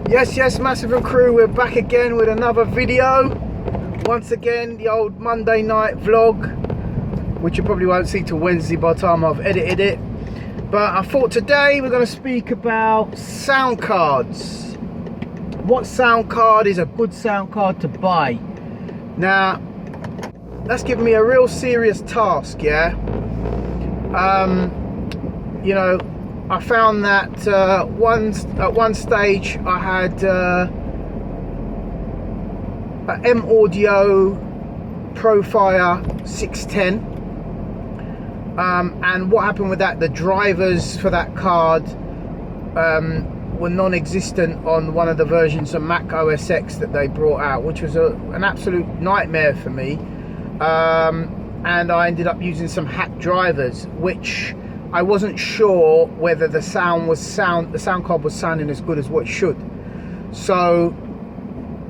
Yes, Massive and crew, we're back again with another video. Once again, the old Monday night vlog, which you probably won't see till Wednesday by the time I've edited it. But I thought today we're going to speak about sound cards. What sound card is a good sound card to buy? Now, that's given me a real serious task, yeah. You know, I found that at one stage I had an M Audio Profire 610, and what happened with that, the drivers for that card were non-existent on one of the versions of Mac OS X that they brought out, which was an absolute nightmare for me. And I ended up using some hack drivers, which I wasn't sure whether the sound card was sounding as good as what it should. So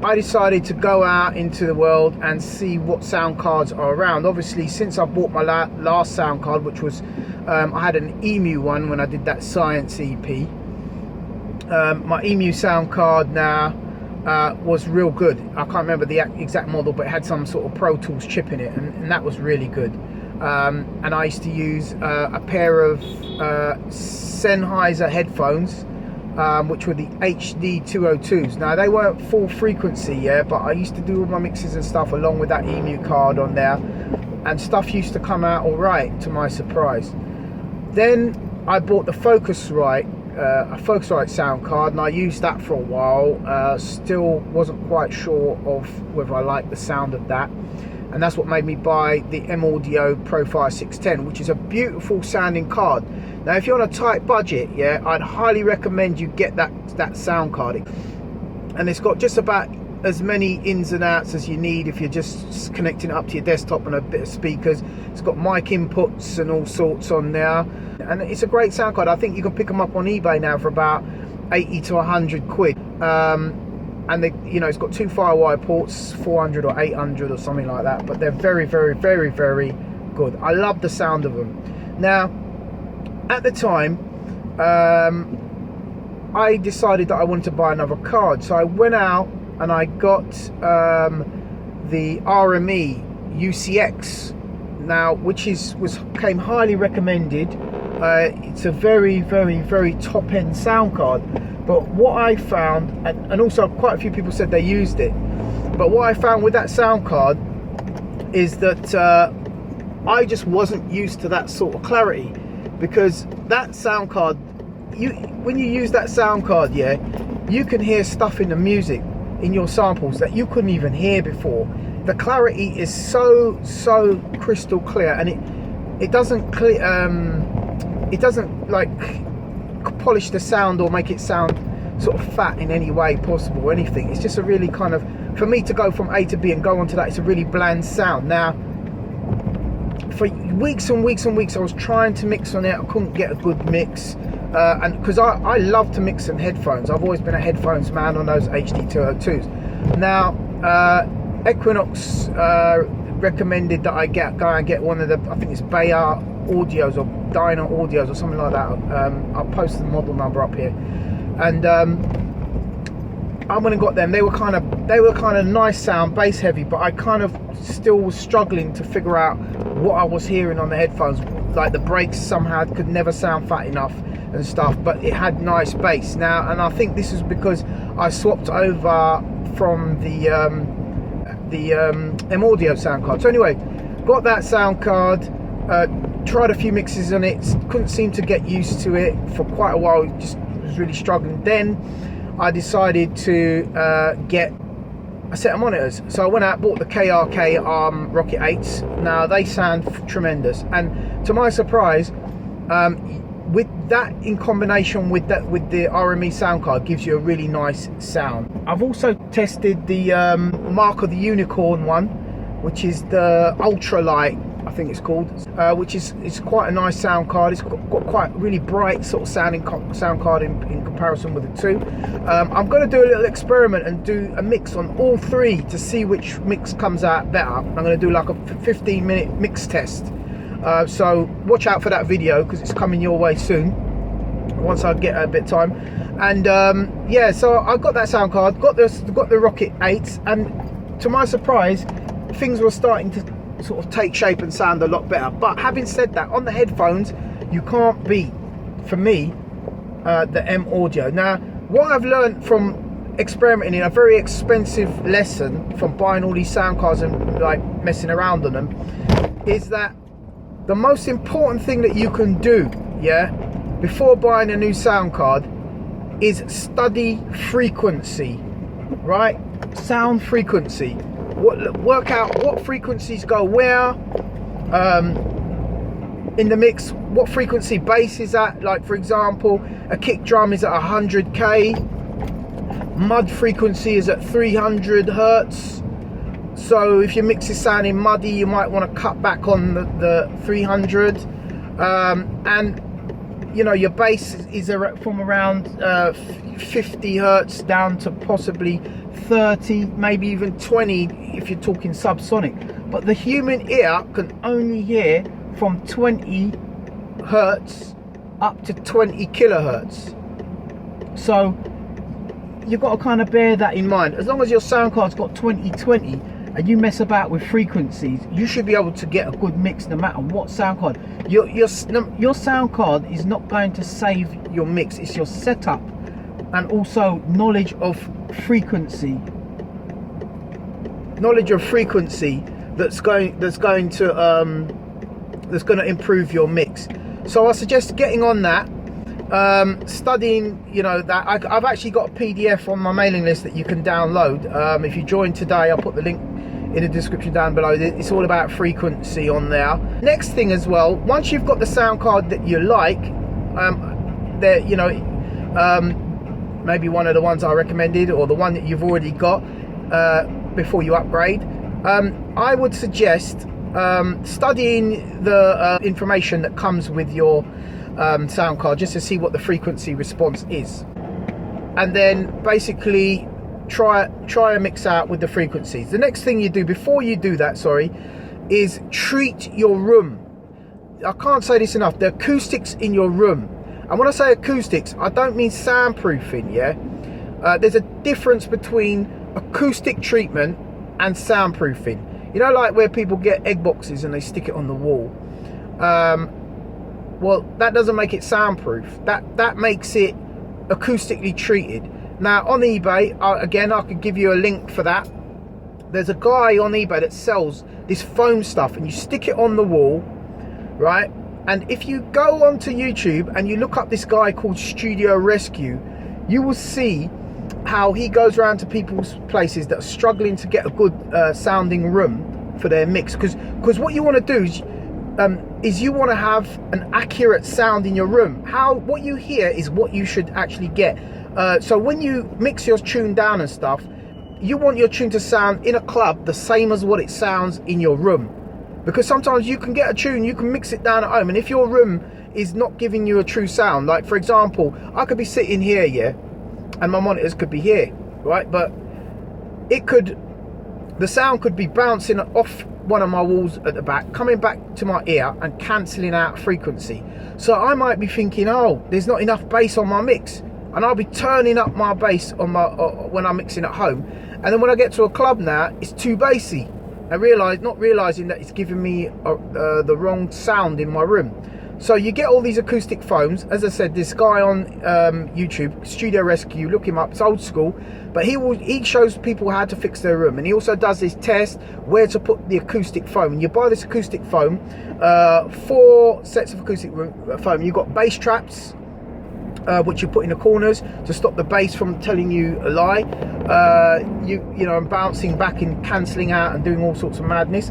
I decided to go out into the world and see what sound cards are around. Obviously, since I bought my last sound card, which was I had an EMU one when I did that Science EP. My EMU sound card now was real good. I can't remember the exact model, but it had some sort of Pro Tools chip in it, and that was really good. And I used to use a pair of Sennheiser headphones, which were the HD 202s. Now, they weren't full frequency, yeah, but I used to do all my mixes and stuff along with that EMU card on there, and stuff used to come out all right, to my surprise. Then I bought the Focusrite, a Focusrite sound card, and I used that for a while. Still wasn't quite sure of whether I liked the sound of that. And that's what made me buy the M Audio Profire 610, which is a beautiful sounding card. Now, if you're on a tight budget, yeah, I'd highly recommend you get that sound card. And it's got just about as many ins and outs as you need if you're just connecting it up to your desktop and a bit of speakers. It's got mic inputs and all sorts on there. And it's a great sound card. I think you can pick them up on eBay now for about 80 to 100 quid. And they, you know, it's got 2 Firewire ports, 400 or 800 or something like that, but they're very, very, very, very good. I love the sound of them. Now, at the time, I decided that I wanted to buy another card, so I went out and I got the RME UCX, now, which came highly recommended. It's a very, very, very top-end sound card. But what I found, and also quite a few people said they used it, but what I found with that sound card is that I just wasn't used to that sort of clarity, because that sound card, when you use that sound card, yeah, you can hear stuff in the music, in your samples, that you couldn't even hear before. The clarity is so crystal clear, and it doesn't like polish the sound or make it sound sort of fat in any way possible or anything. It's just a really kind of, for me to go from A to B and go onto that, it's a really bland sound. Now, for weeks and weeks and weeks I was trying to mix on it. I couldn't get a good mix, and because I love to mix in headphones. I've always been a headphones man on those HD 202s. Now, Equinox recommended that I go and get one of the, I think it's BEYER Audios or Dyna Audios or something like that. I'll post the model number up here, and I went and got them. They were kind of nice sound, bass heavy, but I kind of still was struggling to figure out what I was hearing on the headphones. Like the breaks somehow could never sound fat enough and stuff, but it had nice bass. Now, and I think this is because I swapped over from the M Audio sound card. So anyway, got that sound card, tried a few mixes on it, couldn't seem to get used to it for quite a while, just was really struggling. Then I decided to get a set of monitors. So I went out, bought the KRK Rocket 8s. Now, they sound tremendous, and to my surprise, with that in combination with the RME sound card, gives you a really nice sound. I've also tested the Mark of the Unicorn one, which is the Ultralight, I think it's called, which is quite a nice sound card. It's got quite really bright sort of sounding sound card in comparison with the two. I'm going to do a little experiment and do a mix on all three to see which mix comes out better. I'm going to do like a 15-minute mix test. So watch out for that video, because it's coming your way soon. once I get a bit of time. And yeah, so I got that sound card, got the Rocket 8s, and to my surprise, things were starting to sort of take shape and sound a lot better. But having said that, on the headphones, you can't beat, for me, the M Audio. Now, what I've learned from experimenting in a very expensive lesson from buying all these sound cards and like messing around on them, is that the most important thing that you can do, yeah, before buying a new sound card is study frequency, right? Sound frequency. Work out what frequencies go where in the mix, what frequency bass is at. Like, for example, a kick drum is at 100k, mud frequency is at 300 hertz. So if your mix is sounding muddy, you might want to cut back on the 300. And you know, your bass is from around 50 hertz down to possibly 30, maybe even 20 if you're talking subsonic. But the human ear can only hear from 20 hertz up to 20 kilohertz. So you've got to kind of bear that in mind. As long as your sound card's got 2020 and you mess about with frequencies, you should be able to get a good mix no matter what sound card. Your sound card is not going to save your mix. It's your setup and also knowledge of frequency. Knowledge of frequency that's going to improve your mix. So I suggest getting on that. Studying, you know, that I've actually got a PDF on my mailing list that you can download. If you join today, I'll put the link in the description down below. It's all about frequency on there. Next thing as well, once you've got the sound card that you like, you know, maybe one of the ones I recommended or the one that you've already got, before you upgrade, I would suggest studying the information that comes with your sound card, just to see what the frequency response is, and then basically try and mix out with the frequencies. The next thing you do before you do that, is treat your room. I can't say this enough, the acoustics in your room. And when I say acoustics, I don't mean soundproofing, yeah? There's a difference between acoustic treatment and soundproofing. You know, like where people get egg boxes and they stick it on the wall. Well, that doesn't make it soundproof. That makes it acoustically treated. Now, on eBay, again, I could give you a link for that. There's a guy on eBay that sells this foam stuff, and you stick it on the wall, right? And if you go onto YouTube and you look up this guy called Studio Rescue, you will see how he goes around to people's places that are struggling to get a good sounding room for their mix. Because what you want to do is you want to have an accurate sound in your room. What you hear is what you should actually get. So when you mix your tune down and stuff, you want your tune to sound in a club the same as what it sounds in your room. Because sometimes you can get a tune, you can mix it down at home, and if your room is not giving you a true sound, like for example, I could be sitting here, yeah, and my monitors could be here, right? But the sound could be bouncing off one of my walls at the back, coming back to my ear and cancelling out frequency. So I might be thinking, oh, there's not enough bass on my mix, and I'll be turning up my bass on my when I'm mixing at home, and then when I get to a club now, it's too bassy. Not realizing that it's giving me the wrong sound in my room. So you get all these acoustic foams. As I said, this guy on YouTube, Studio Rescue, look him up. It's old school, but he shows people how to fix their room, and he also does this test where to put the acoustic foam. And you buy this acoustic foam, 4 sets of acoustic foam. You've got bass traps, which you put in the corners to stop the bass from telling you a lie. You know, and bouncing back and cancelling out and doing all sorts of madness.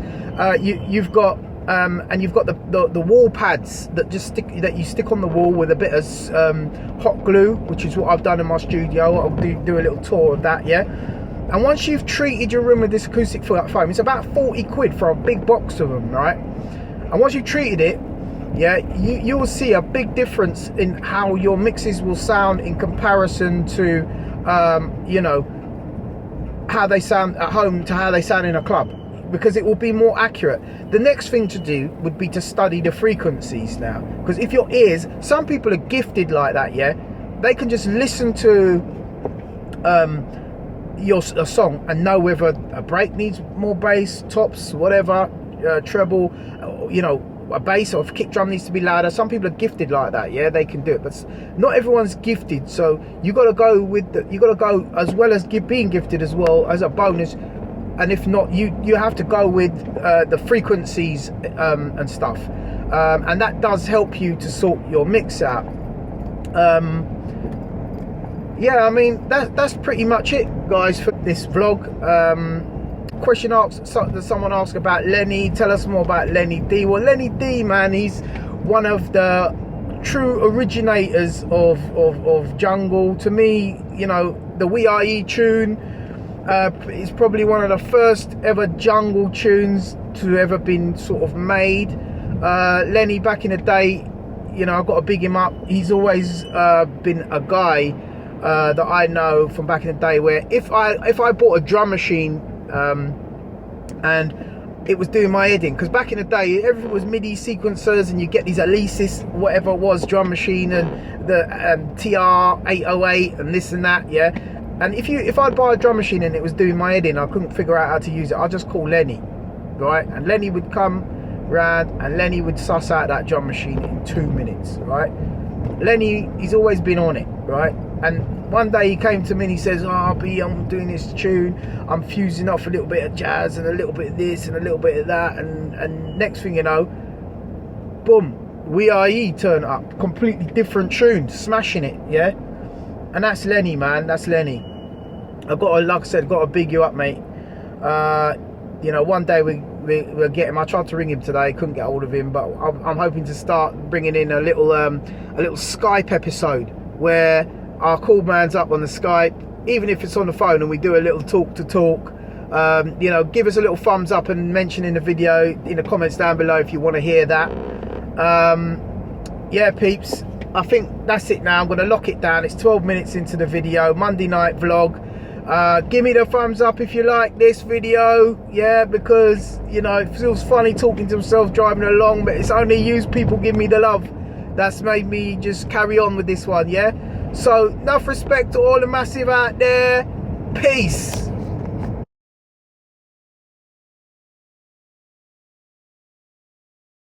You've got the wall pads that you stick on the wall with a bit of hot glue, which is what I've done in my studio. I'll do a little tour of that, yeah. And once you've treated your room with this acoustic foam, it's about 40 quid for a big box of them, right? And once you've treated it, yeah, you will see a big difference in how your mixes will sound in comparison to you know, how they sound at home to how they sound in a club. because it will be more accurate. The next thing to do would be to study the frequencies now, because if your ears, some people are gifted like that, yeah, they can just listen to a song and know whether a break needs more bass, tops, whatever, treble, you know, a bass or a kick drum needs to be louder. Some people are gifted like that, yeah, they can do it, but not everyone's gifted. So you got to go with you got to go as well as being gifted as well as a bonus. And if not, you have to go with the frequencies and stuff, and that does help you to sort your mix out. Yeah, I mean that's pretty much it, guys, for this vlog. Question asked, someone asked about Lenny. Tell us more about Lenny D. Well, Lenny D, man, he's one of the true originators of jungle. To me, you know, the BEYER tune is probably one of the first ever jungle tunes to ever been sort of made. Lenny, back in the day, you know, I've got to big him up. He's always been a guy that I know from back in the day where if I bought a drum machine and it was doing my head in, because back in the day everything was MIDI sequencers and you get these Alesis, whatever it was, drum machine, and the TR-808 and this and that, yeah. And if I'd buy a drum machine and it was doing my head in, I couldn't figure out how to use it, I'd just call Lenny, right? And Lenny would come round and Lenny would suss out that drum machine in 2 minutes, right? Lenny, he's always been on it, right? And one day he came to me and he says, "Oh, B, I'm doing this tune, I'm fusing off a little bit of jazz and a little bit of this and a little bit of that," and next thing you know, boom, BEYER turn up, completely different tune, smashing it, yeah. And that's Lenny, man, that's Lenny. I've got to, like I said, got to big you up, mate. You know, one day we'll get him. I tried to ring him today, couldn't get hold of him, but I'm hoping to start bringing in a little Skype episode where our call man's up on the Skype, even if it's on the phone, and we do a little talk to talk. You know, give us a little thumbs up and mention in the video, in the comments down below if you want to hear that. Yeah, peeps, I think that's it now. I'm going to lock it down. It's 12 minutes into the video, Monday night vlog. Give me the thumbs up if you like this video, yeah, because, you know, it feels funny talking to myself driving along, but it's only you people give me the love that's made me just carry on with this one, yeah. So enough respect to all the massive out there. Peace.